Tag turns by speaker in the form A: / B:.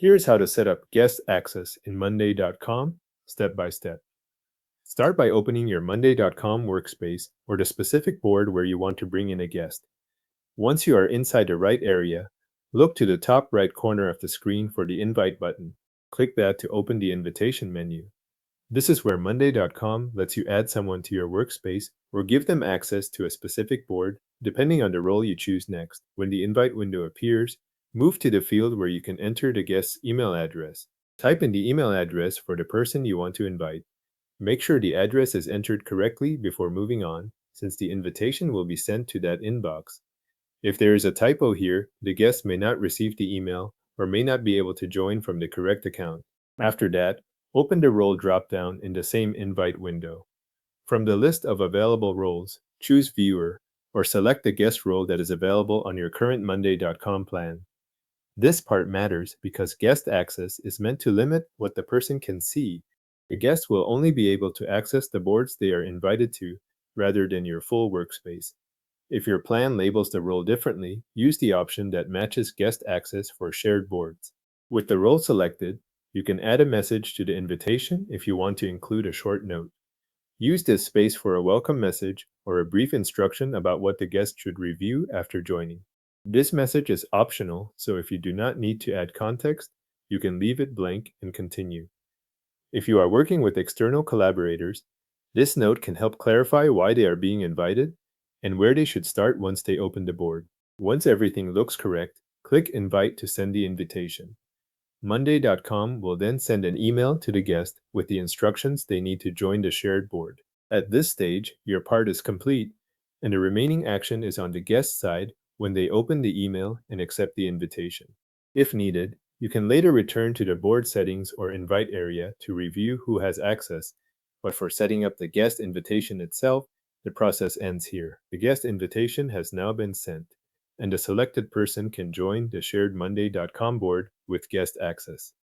A: Here's how to set up guest access in monday.com step by step. Start by opening your monday.com workspace or the specific board where you want to bring in a guest. Once you are inside the right area, look to the top right corner of the screen for the invite button. Click that to open the invitation menu. This is where monday.com lets you add someone to your workspace or give them access to a specific board, depending on the role you choose next. When the invite window appears, move to the field where you can enter the guest's email address. Type in the email address for the person you want to invite. Make sure the address is entered correctly before moving on, since the invitation will be sent to that inbox. If there is a typo here, the guest may not receive the email or may not be able to join from the correct account. After that, open the role dropdown in the same invite window. From the list of available roles, choose Viewer or select the guest role that is available on your current monday.com plan. This part matters because guest access is meant to limit what the person can see. The guest will only be able to access the boards they are invited to rather than your full workspace. If your plan labels the role differently, use the option that matches guest access for shared boards. With the role selected, you can add a message to the invitation if you want to include a short note. Use this space for a welcome message or a brief instruction about what the guest should review after joining. This message is optional, so if you do not need to add context, you can leave it blank and continue. If you are working with external collaborators, this note can help clarify why they are being invited and where they should start once they open the board. Once everything looks correct, click Invite to send the invitation. Monday.com will then send an email to the guest with the instructions they need to join the shared board. At this stage, your part is complete, and the remaining action is on the guest side when they open the email and accept the invitation. If needed, you can later return to the board settings or invite area to review who has access, but for setting up the guest invitation itself, the process ends here. The guest invitation has now been sent, and the selected person can join the shared monday.com board with guest access.